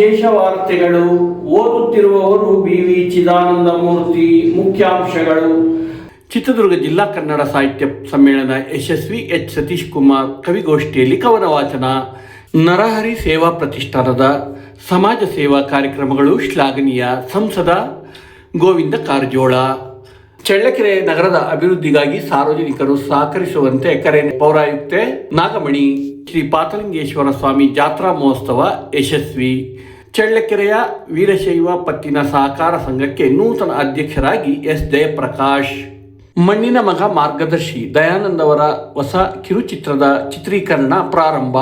ವಿಶೇಷ ವಾರ್ತೆಗಳು. ಓದುತ್ತಿರುವವರು BV ಚಿದಾನಂದ ಮೂರ್ತಿ. ಮುಖ್ಯಾಂಶಗಳು. ಚಿತ್ರದುರ್ಗ ಜಿಲ್ಲಾ ಕನ್ನಡ ಸಾಹಿತ್ಯ ಸಮ್ಮೇಳನ ಯಶಸ್ವಿ. H. ಸತೀಶ್ ಕುಮಾರ್ ಕವಿಗೋಷ್ಠಿಯಲ್ಲಿ ಕವನ ವಾಚನ. ನರಹರಿ ಸೇವಾ ಪ್ರತಿಷ್ಠಾನದ ಸಮಾಜ ಸೇವಾ ಕಾರ್ಯಕ್ರಮಗಳು ಶ್ಲಾಘನೀಯ. ಸಂಸದ ಗೋವಿಂದ ಕಾರಜೋಳ. ಚಳ್ಳಕೆರೆ ನಗರದ ಅಭಿವೃದ್ಧಿಗಾಗಿ ಸಾರ್ವಜನಿಕರು ಸಹಕರಿಸುವಂತೆ ಕರೆ. ಪೌರಾಯುಕ್ತೆ ನಾಗಮಣಿ. ಶ್ರೀ ಪಾತಲಿಂಗೇಶ್ವರ ಸ್ವಾಮಿ ಜಾತ್ರಾ ಮಹೋತ್ಸವ ಯಶಸ್ವಿ. ಚಳ್ಳಕೆರೆಯ ವೀರಶೈವ ಪತ್ತಿನ ಸಹಕಾರ ಸಂಘಕ್ಕೆ ನೂತನ ಅಧ್ಯಕ್ಷರಾಗಿ S. ಜಯಪ್ರಕಾಶ್. ಮಣ್ಣಿನ ಮಗ ಮಾರ್ಗದರ್ಶಿ ದಯಾನಂದ್ ಅವರ ಹೊಸ ಕಿರುಚಿತ್ರದ ಚಿತ್ರೀಕರಣ ಪ್ರಾರಂಭ.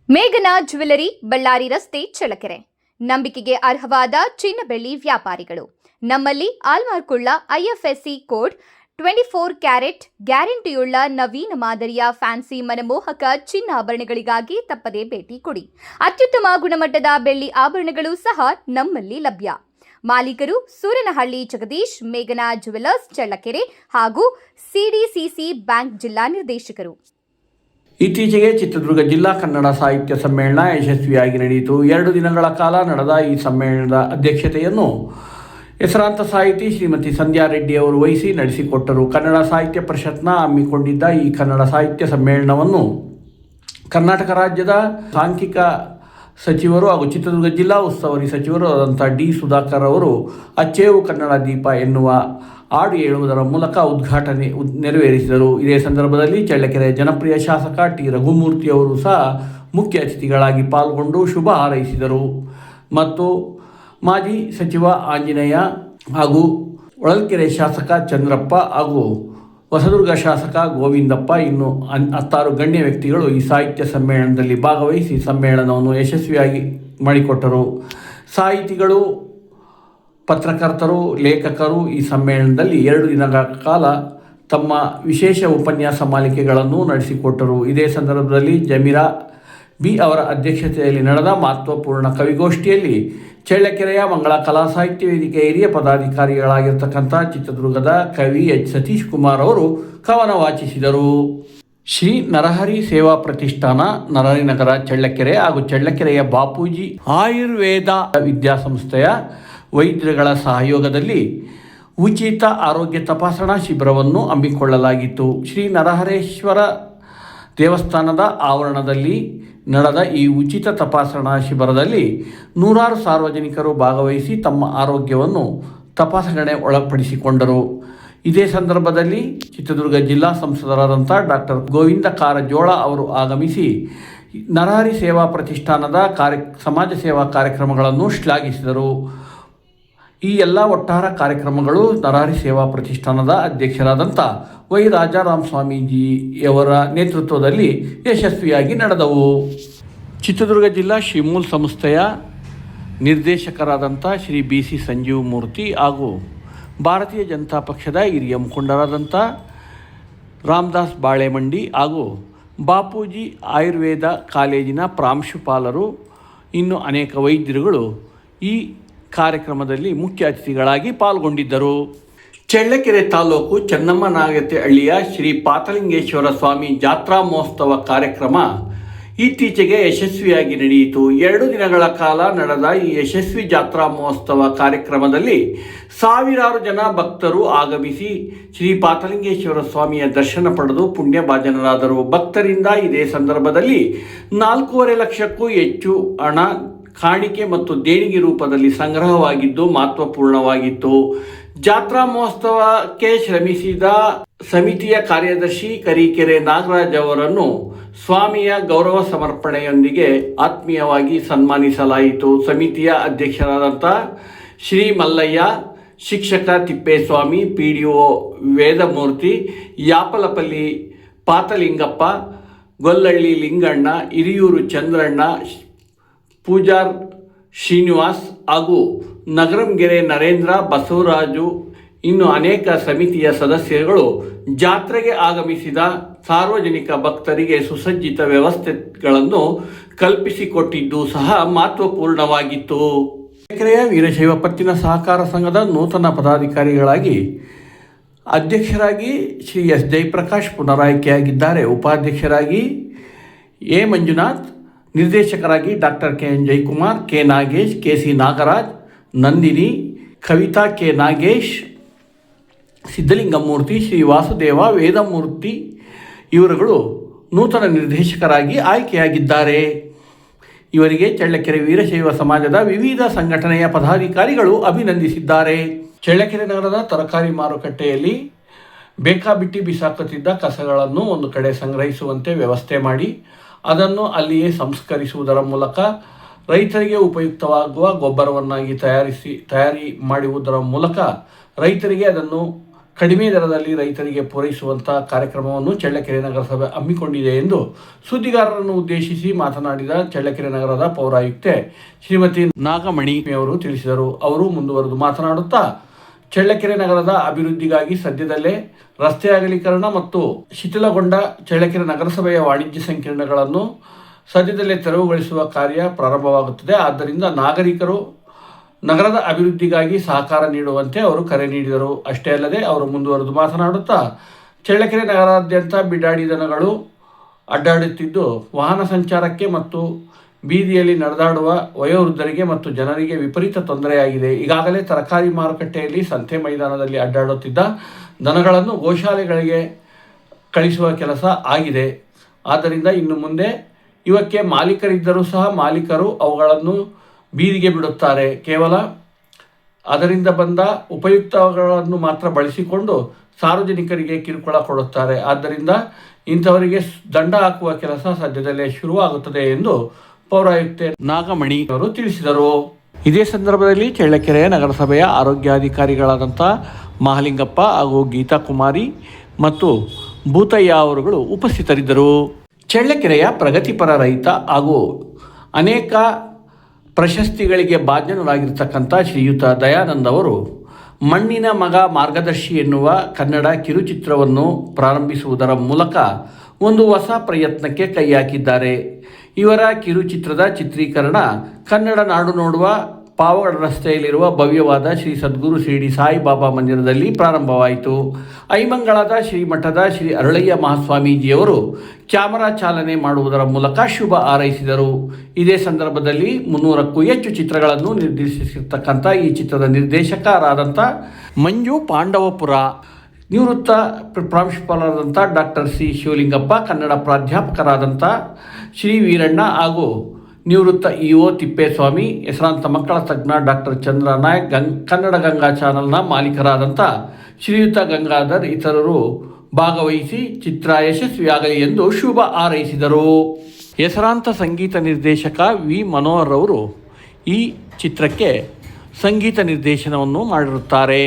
ಮೇಘನಾ ಜ್ಯುವೆಲರಿ, ಬಳ್ಳಾರಿ ರಸ್ತೆ, ಚಳ್ಳಕೆರೆ. ನಂಬಿಕೆಗೆ ಅರ್ಹವಾದ ಚಿನ್ನ ಬೆಳ್ಳಿ ವ್ಯಾಪಾರಿಗಳು. ನಮ್ಮಲ್ಲಿ ಆಲ್ಮಾರ್ಕುಳ್ಳ IFSC ಕೋಡ್ 24 ಕ್ಯಾರೆಟ್ ಗ್ಯಾರಂಟಿಯುಳ್ಳ ನವೀನ ಮಾದರಿಯ ಫ್ಯಾನ್ಸಿ ಮನಮೋಹಕ ಚಿನ್ನಾಭರಣಗಳಿಗಾಗಿ ತಪ್ಪದೇ ಭೇಟಿ ಕೊಡಿ. ಅತ್ಯುತ್ತಮ ಗುಣಮಟ್ಟದ ಬೆಳ್ಳಿ ಆಭರಣಗಳು ಸಹ ನಮ್ಮಲ್ಲಿ ಲಭ್ಯ. ಮಾಲೀಕರು ಸೂರನಹಳ್ಳಿ ಜಗದೀಶ್, ಮೇಘನಾ ಜ್ಯುವೆಲರ್ಸ್, ಚಳ್ಳಕೆರೆ ಹಾಗೂ CDCC ಬ್ಯಾಂಕ್ ಜಿಲ್ಲಾ ನಿರ್ದೇಶಕರು. ಇತ್ತೀಚೆಗೆ ಚಿತ್ರದುರ್ಗ ಜಿಲ್ಲಾ ಕನ್ನಡ ಸಾಹಿತ್ಯ ಸಮ್ಮೇಳನ ಯಶಸ್ವಿಯಾಗಿ ನಡೆಯಿತು. 2 ದಿನಗಳ ಕಾಲ ನಡೆದ ಈ ಸಮ್ಮೇಳನದ ಅಧ್ಯಕ್ಷತೆಯನ್ನು ಹೆಸರಾಂತ ಸಾಹಿತಿ ಶ್ರೀಮತಿ ಸಂಧ್ಯಾ ರೆಡ್ಡಿ ಅವರು ವಹಿಸಿ ನಡೆಸಿಕೊಟ್ಟರು. ಕನ್ನಡ ಸಾಹಿತ್ಯ ಪರಿಷತ್ನ ಹಮ್ಮಿಕೊಂಡಿದ್ದ ಈ ಕನ್ನಡ ಸಾಹಿತ್ಯ ಸಮ್ಮೇಳನವನ್ನು ಕರ್ನಾಟಕ ರಾಜ್ಯದ ಸಾಂಖ್ಯಿಕ ಸಚಿವರು ಹಾಗೂ ಚಿತ್ರದುರ್ಗ ಜಿಲ್ಲಾ ಉಸ್ತುವಾರಿ ಸಚಿವರು ಆದಂಥ D. ಸುಧಾಕರ್ ಅವರು ಅಚ್ಚೇವು ಕನ್ನಡ ದೀಪ ಎನ್ನುವ ಹಾಡು ಹೇಳುವುದರ ಮೂಲಕ ಉದ್ಘಾಟನೆ ನೆರವೇರಿಸಿದರು. ಇದೇ ಸಂದರ್ಭದಲ್ಲಿ ಚಳ್ಳಕೆರೆ ಜನಪ್ರಿಯ ಶಾಸಕ T. ರಘುಮೂರ್ತಿ ಅವರು ಸಹ ಮುಖ್ಯ ಅತಿಥಿಗಳಾಗಿ ಪಾಲ್ಗೊಂಡು ಶುಭ ಹಾರೈಸಿದರು. ಮತ್ತು ಮಾಜಿ ಸಚಿವ ಆಂಜನೇಯ ಹಾಗೂ ಹೊಳಲ್ಕೆರೆ ಶಾಸಕ ಚಂದ್ರಪ್ಪ ಹಾಗೂ ಹೊಸದುರ್ಗ ಶಾಸಕ ಗೋವಿಂದಪ್ಪ ಇನ್ನು 16 ಗಣ್ಯ ವ್ಯಕ್ತಿಗಳು ಈ ಸಾಹಿತ್ಯ ಸಮ್ಮೇಳನದಲ್ಲಿ ಭಾಗವಹಿಸಿ ಸಮ್ಮೇಳನವನ್ನು ಯಶಸ್ವಿಯಾಗಿ ಮಾಡಿಕೊಟ್ಟರು. ಸಾಹಿತಿಗಳು, ಪತ್ರಕರ್ತರು, ಲೇಖಕರು ಈ ಸಮ್ಮೇಳನದಲ್ಲಿ 2 ದಿನಗಳ ಕಾಲ ತಮ್ಮ ವಿಶೇಷ ಉಪನ್ಯಾಸ ಮಾಲಿಕೆಗಳನ್ನು ನಡೆಸಿಕೊಟ್ಟರು. ಇದೇ ಸಂದರ್ಭದಲ್ಲಿ ಜಮೀರಾ B. ಅವರ ಅಧ್ಯಕ್ಷತೆಯಲ್ಲಿ ನಡೆದ ಮಹತ್ವಪೂರ್ಣ ಕವಿಗೋಷ್ಠಿಯಲ್ಲಿ ಚಳ್ಳಕೆರೆಯ ಮಂಗಳ ಕಲಾ ಸಾಹಿತ್ಯ ವೇದಿಕೆಯ ಹಿರಿಯ ಪದಾಧಿಕಾರಿಗಳಾಗಿರ್ತಕ್ಕಂಥ ಚಿತ್ರದುರ್ಗದ ಕವಿ H. ಸತೀಶ್ ಕುಮಾರ್ ಅವರು ಕವನ ವಾಚಿಸಿದರು. ಶ್ರೀ ನರಹರಿ ಸೇವಾ ಪ್ರತಿಷ್ಠಾನ, ನರಹರಿ ನಗರ, ಚಳ್ಳಕೆರೆ ಹಾಗೂ ಚಳ್ಳಕೆರೆಯ ಬಾಪೂಜಿ ಆಯುರ್ವೇದ ವಿದ್ಯಾಸಂಸ್ಥೆಯ ವೈದ್ಯರುಗಳ ಸಹಯೋಗದಲ್ಲಿ ಉಚಿತ ಆರೋಗ್ಯ ತಪಾಸಣಾ ಶಿಬಿರವನ್ನು ಹಮ್ಮಿಕೊಳ್ಳಲಾಗಿತ್ತು. ಶ್ರೀ ನರಹರೇಶ್ವರ ದೇವಸ್ಥಾನದ ಆವರಣದಲ್ಲಿ ನಡೆದ ಈ ಉಚಿತ ತಪಾಸಣಾ ಶಿಬಿರದಲ್ಲಿ 100 ಸಾರ್ವಜನಿಕರು ಭಾಗವಹಿಸಿ ತಮ್ಮ ಆರೋಗ್ಯವನ್ನು ತಪಾಸಣೆ ಒಳಪಡಿಸಿಕೊಂಡರು. ಇದೇ ಸಂದರ್ಭದಲ್ಲಿ ಚಿತ್ರದುರ್ಗ ಜಿಲ್ಲಾ ಸಂಸದರಾದಂಥ ಡಾಕ್ಟರ್ ಗೋವಿಂದ ಕಾರಜೋಳ ಅವರು ಆಗಮಿಸಿ ನರಹರಿ ಸೇವಾ ಪ್ರತಿಷ್ಠಾನದ ಸಮಾಜ ಸೇವಾ ಕಾರ್ಯಕ್ರಮಗಳನ್ನು ಶ್ಲಾಘಿಸಿದರು. ಈ ಎಲ್ಲ ಒಟ್ಟಾರೆ ಕಾರ್ಯಕ್ರಮಗಳು ನರಹರಿ ಸೇವಾ ಪ್ರತಿಷ್ಠಾನದ ಅಧ್ಯಕ್ಷರಾದಂಥ ವೈ. ರಾಜಾರಾಮ್ ಸ್ವಾಮೀಜಿಯವರ ನೇತೃತ್ವದಲ್ಲಿ ಯಶಸ್ವಿಯಾಗಿ ನಡೆದವು. ಚಿತ್ರದುರ್ಗ ಜಿಲ್ಲಾ ಶ್ರೀಮೂಲ್ ಸಂಸ್ಥೆಯ ನಿರ್ದೇಶಕರಾದಂಥ ಶ್ರೀ BC ಸಂಜೀವ್ ಮೂರ್ತಿ ಹಾಗೂ ಭಾರತೀಯ ಜನತಾ ಪಕ್ಷದ ಹಿರಿಯ ಮುಖಂಡರಾದಂಥ ರಾಮದಾಸ್ ಬಾಳೆಮಂಡಿ ಹಾಗೂ ಬಾಪೂಜಿ ಆಯುರ್ವೇದ ಕಾಲೇಜಿನ ಪ್ರಾಂಶುಪಾಲರು ಇನ್ನು ಅನೇಕ ವೈದ್ಯರುಗಳು ಈ ಕಾರ್ಯಕ್ರಮದಲ್ಲಿ ಮುಖ್ಯ ಅತಿಥಿಗಳಾಗಿ ಪಾಲ್ಗೊಂಡಿದ್ದರು. ಚಳ್ಳಕೆರೆ ತಾಲೂಕು ಚೆನ್ನಮ್ಮನಾಗತಿಹಳ್ಳಿಯ ಶ್ರೀ ಪಾತಲಿಂಗೇಶ್ವರ ಸ್ವಾಮಿ ಜಾತ್ರಾ ಮಹೋತ್ಸವ ಕಾರ್ಯಕ್ರಮ ಇತ್ತೀಚೆಗೆ ಯಶಸ್ವಿಯಾಗಿ ನಡೆಯಿತು. 2 ದಿನಗಳ ಕಾಲ ನಡೆದ ಈ ಯಶಸ್ವಿ ಜಾತ್ರಾ ಮಹೋತ್ಸವ ಕಾರ್ಯಕ್ರಮದಲ್ಲಿ ಸಾವಿರಾರು ಜನ ಭಕ್ತರು ಆಗಮಿಸಿ ಶ್ರೀ ಪಾತಲಿಂಗೇಶ್ವರ ಸ್ವಾಮಿಯ ದರ್ಶನ ಪಡೆದು ಪುಣ್ಯ ಭಾಜನರಾದರು. ಭಕ್ತರಿಂದ ಇದೇ ಸಂದರ್ಭದಲ್ಲಿ 4.5 ಲಕ್ಷಕ್ಕೂ ಹೆಚ್ಚು ಹಣ ಕಾಣಿಕೆ ಮತ್ತು ದೇಣಿಗೆ ರೂಪದಲ್ಲಿ ಸಂಗ್ರಹವಾಗಿದ್ದು ಮಹತ್ವಪೂರ್ಣವಾಗಿತ್ತು. ಜಾತ್ರಾ ಮಹೋತ್ಸವಕ್ಕೆ ಶ್ರಮಿಸಿದ ಸಮಿತಿಯ ಕಾರ್ಯದರ್ಶಿ ಕರೀಕೆರೆ ನಾಗರಾಜ್ ಅವರನ್ನು ಸ್ವಾಮಿಯ ಗೌರವ ಸಮರ್ಪಣೆಯೊಂದಿಗೆ ಆತ್ಮೀಯವಾಗಿ ಸನ್ಮಾನಿಸಲಾಯಿತು. ಸಮಿತಿಯ ಅಧ್ಯಕ್ಷರಾದಂಥ ಶ್ರೀ ಮಲ್ಲಯ್ಯ, ಶಿಕ್ಷಕ ತಿಪ್ಪೇಸ್ವಾಮಿ, PDO ವೇದಮೂರ್ತಿ, ಯಾಪಲಪಲ್ಲಿ ಪಾತಲಿಂಗಪ್ಪ, ಗೊಲ್ಲಳ್ಳಿ ಲಿಂಗಣ್ಣ, ಹಿರಿಯೂರು ಚಂದ್ರಣ್ಣ, ಪೂಜಾರ್ ಶ್ರೀನಿವಾಸ್ ಹಾಗೂ ನಗರಂಗೆರೆ ನರೇಂದ್ರ, ಬಸವರಾಜು ಇನ್ನು ಅನೇಕ ಸಮಿತಿಯ ಸದಸ್ಯರುಗಳು ಜಾತ್ರೆಗೆ ಆಗಮಿಸಿದ ಸಾರ್ವಜನಿಕ ಭಕ್ತರಿಗೆ ಸುಸಜ್ಜಿತ ವ್ಯವಸ್ಥೆಗಳನ್ನು ಕಲ್ಪಿಸಿಕೊಟ್ಟಿದ್ದು ಸಹ ಮಹತ್ವಪೂರ್ಣವಾಗಿತ್ತು. ಚಳ್ಳಕೆರೆಯ ವೀರಶೈವ ಪತ್ತಿನ ಸಹಕಾರ ಸಂಘದ ನೂತನ ಪದಾಧಿಕಾರಿಗಳಾಗಿ ಅಧ್ಯಕ್ಷರಾಗಿ ಶ್ರೀ S. ಜಯಪ್ರಕಾಶ್ ಪುನರಾಯ್ಕೆಯಾಗಿದ್ದಾರೆ. ಉಪಾಧ್ಯಕ್ಷರಾಗಿ A. ಮಂಜುನಾಥ್, ನಿರ್ದೇಶಕರಾಗಿ doctor K N. Jayakumar, K. Nagesh, K C. Nagaraj, Nandini, Kavitha K. Nagesh, Siddalingamurthy, Shri Vasudeva, Vedamurthy ಇವರುಗಳು ನೂತನ ನಿರ್ದೇಶಕರಾಗಿ ಆಯ್ಕೆಯಾಗಿದ್ದಾರೆ. ಇವರಿಗೆ ಚಳ್ಳಕೆರೆ ವೀರಶೈವ ಸಮಾಜದ ವಿವಿಧ ಸಂಘಟನೆಯ ಪದಾಧಿಕಾರಿಗಳು ಅಭಿನಂದಿಸಿದ್ದಾರೆ. ಚಳ್ಳಕೆರೆ ನಗರದ ತರಕಾರಿ ಮಾರುಕಟ್ಟೆಯಲ್ಲಿ ಬೇಕಾಬಿಟ್ಟಿ ಬಿಸಾಕುತ್ತಿದ್ದ ಕಸಗಳನ್ನು ಒಂದು ಕಡೆ ಸಂಗ್ರಹಿಸುವಂತೆ ವ್ಯವಸ್ಥೆ ಮಾಡಿ ಅದನ್ನು ಅಲ್ಲಿಯೇ ಸಂಸ್ಕರಿಸುವುದರ ಮೂಲಕ ರೈತರಿಗೆ ಉಪಯುಕ್ತವಾಗುವ ಗೊಬ್ಬರವನ್ನಾಗಿ ತಯಾರಿ ಮಾಡುವುದರ ಮೂಲಕ ರೈತರಿಗೆ ಅದನ್ನು ಕಡಿಮೆ ದರದಲ್ಲಿ ರೈತರಿಗೆ ಪೂರೈಸುವಂಥ ಕಾರ್ಯಕ್ರಮವನ್ನು ಚಳ್ಳಕೆರೆ ನಗರಸಭೆ ಹಮ್ಮಿಕೊಂಡಿದೆ ಎಂದು ಸುದ್ದಿಗಾರರನ್ನು ಉದ್ದೇಶಿಸಿ ಮಾತನಾಡಿದ ಚಳ್ಳಕೆರೆ ನಗರದ ಪೌರಾಯುಕ್ತೆ ಶ್ರೀಮತಿ ನಾಗಮಣಿ ಅವರು ತಿಳಿಸಿದರು. ಅವರು ಮುಂದುವರೆದು ಮಾತನಾಡುತ್ತಾ, ಚಳ್ಳಕೆರೆ ನಗರದ ಅಭಿವೃದ್ಧಿಗಾಗಿ ಸದ್ಯದಲ್ಲೇ ರಸ್ತೆ ಅಗಲೀಕರಣ ಮತ್ತು ಶಿಥಿಲಗೊಂಡ ಚಳ್ಳಕೆರೆ ನಗರಸಭೆಯ ವಾಣಿಜ್ಯ ಸಂಕೀರ್ಣಗಳನ್ನು ಸದ್ಯದಲ್ಲೇ ತೆರವುಗೊಳಿಸುವ ಕಾರ್ಯ ಪ್ರಾರಂಭವಾಗುತ್ತದೆ. ಆದ್ದರಿಂದ ನಾಗರಿಕರು ನಗರದ ಅಭಿವೃದ್ಧಿಗಾಗಿ ಸಹಕಾರ ನೀಡುವಂತೆ ಅವರು ಕರೆ ನೀಡಿದರು. ಅಷ್ಟೇ ಅಲ್ಲದೆ ಅವರು ಮುಂದುವರೆದು ಮಾತನಾಡುತ್ತಾ, ಚಳ್ಳಕೆರೆ ನಗರಾದ್ಯಂತ ಬಿಡಾಡಿ ದನಗಳು ಅಡ್ಡಾಡುತ್ತಿದ್ದು ವಾಹನ ಸಂಚಾರಕ್ಕೆ ಮತ್ತು ಬೀದಿಯಲ್ಲಿ ನಡೆದಾಡುವ ವಯೋವೃದ್ಧರಿಗೆ ಮತ್ತು ಜನರಿಗೆ ವಿಪರೀತ ತೊಂದರೆಯಾಗಿದೆ. ಈಗಾಗಲೇ ತರಕಾರಿ ಮಾರುಕಟ್ಟೆಯಲ್ಲಿ ಸಂತೆ ಮೈದಾನದಲ್ಲಿ ಅಡ್ಡಾಡುತ್ತಿದ್ದ ದನಗಳನ್ನು ಗೋಶಾಲೆಗಳಿಗೆ ಕಳಿಸುವ ಕೆಲಸ ಆಗಿದೆ. ಆದ್ದರಿಂದ ಇನ್ನು ಮುಂದೆ ಇವಕ್ಕೆ ಮಾಲೀಕರಿದ್ದರೂ ಸಹ ಮಾಲೀಕರು ಅವುಗಳನ್ನು ಬೀದಿಗೆ ಬಿಡುತ್ತಾರೆ. ಕೇವಲ ಅದರಿಂದ ಬಂದ ಉಪಯುಕ್ತಗಳನ್ನು ಮಾತ್ರ ಬಳಸಿಕೊಂಡು ಸಾರ್ವಜನಿಕರಿಗೆ ಕಿರುಕುಳ ಕೊಡುತ್ತಾರೆ. ಆದ್ದರಿಂದ ಇಂಥವರಿಗೆ ದಂಡ ಹಾಕುವ ಕೆಲಸ ಸದ್ಯದಲ್ಲೇ ಶುರುವಾಗುತ್ತದೆ ಎಂದು ಪೌರಾಯುಕ್ತೆ ನಾಗಮಣಿ ಅವರು ತಿಳಿಸಿದರು. ಇದೇ ಸಂದರ್ಭದಲ್ಲಿ ಚಳ್ಳಕೆರೆ ನಗರಸಭೆಯ ಆರೋಗ್ಯಾಧಿಕಾರಿಗಳಾದಂಥ ಮಹಾಲಿಂಗಪ್ಪ ಹಾಗೂ ಗೀತಾ ಕುಮಾರಿ ಮತ್ತು ಭೂತಯ್ಯ ಅವರುಗಳು ಉಪಸ್ಥಿತರಿದ್ದರು. ಚಳ್ಳಕೆರೆಯ ಪ್ರಗತಿಪರ ರೈತ ಹಾಗೂ ಅನೇಕ ಪ್ರಶಸ್ತಿಗಳಿಗೆ ಭಾಜನರಾಗಿರ್ತಕ್ಕಂಥ ಶ್ರೀಯುತ ದಯಾನಂದ್ ಅವರು ಮಣ್ಣಿನ ಮಗ ಮಾರ್ಗದರ್ಶಿ ಎನ್ನುವ ಕನ್ನಡ ಕಿರುಚಿತ್ರವನ್ನು ಪ್ರಾರಂಭಿಸುವುದರ ಮೂಲಕ ಒಂದು ಹೊಸ ಪ್ರಯತ್ನಕ್ಕೆ ಕೈ ಹಾಕಿದ್ದಾರೆ. ಇವರ ಕಿರುಚಿತ್ರದ ಚಿತ್ರೀಕರಣ ಕನ್ನಡ ನಾಡು ನೋಡುವ ಪಾವಗಡ ರಸ್ತೆಯಲ್ಲಿರುವ ಭವ್ಯವಾದ ಶ್ರೀ ಸದ್ಗುರು ಶಿರಡಿ ಸಾಯಿಬಾಬಾ ಮಂದಿರದಲ್ಲಿ ಪ್ರಾರಂಭವಾಯಿತು. ಐಮಂಗಳದ ಶ್ರೀಮಠದ ಶ್ರೀ ಅರಳಯ್ಯ ಮಹಾಸ್ವಾಮೀಜಿಯವರು ಕ್ಯಾಮರಾ ಚಾಲನೆ ಮಾಡುವುದರ ಮೂಲಕ ಶುಭ ಹಾರೈಸಿದರು. ಇದೇ ಸಂದರ್ಭದಲ್ಲಿ 300ಕ್ಕೂ ಹೆಚ್ಚು ಚಿತ್ರಗಳನ್ನು ನಿರ್ದೇಶಿಸಿರ್ತಕ್ಕಂಥ ಈ ಚಿತ್ರದ ನಿರ್ದೇಶಕರಾದಂಥ ಮಂಜು ಪಾಂಡವಪುರ, ನಿವೃತ್ತ ಪ್ರಾಂಶುಪಾಲರಾದಂಥ ಡಾಕ್ಟರ್ ಸಿ ಶಿವಲಿಂಗಪ್ಪ, ಕನ್ನಡ ಪ್ರಾಧ್ಯಾಪಕರಾದಂಥ ಶ್ರೀ ವೀರಣ್ಣ ಹಾಗೂ ನಿವೃತ್ತ ಇಒ ತಿಪ್ಪೇಸ್ವಾಮಿ, ಹೆಸರಾಂತ ಮಕ್ಕಳ ತಜ್ಞ ಡಾಕ್ಟರ್ ಚಂದ್ರ ನಾಯಕ್, ಕನ್ನಡ ಗಂಗಾ ಚಾನಲ್ನ ಮಾಲೀಕರಾದಂಥ ಶ್ರೀಯುತ ಗಂಗಾಧರ್ ಇತರರು ಭಾಗವಹಿಸಿ ಚಿತ್ರ ಯಶಸ್ವಿಯಾಗಲಿ ಎಂದು ಶುಭ ಹಾರೈಸಿದರು. ಹೆಸರಾಂತ ಸಂಗೀತ ನಿರ್ದೇಶಕ ವಿ ಮನೋಹರ್ ಅವರು ಈ ಚಿತ್ರಕ್ಕೆ ಸಂಗೀತ ನಿರ್ದೇಶನವನ್ನು ಮಾಡಿರುತ್ತಾರೆ.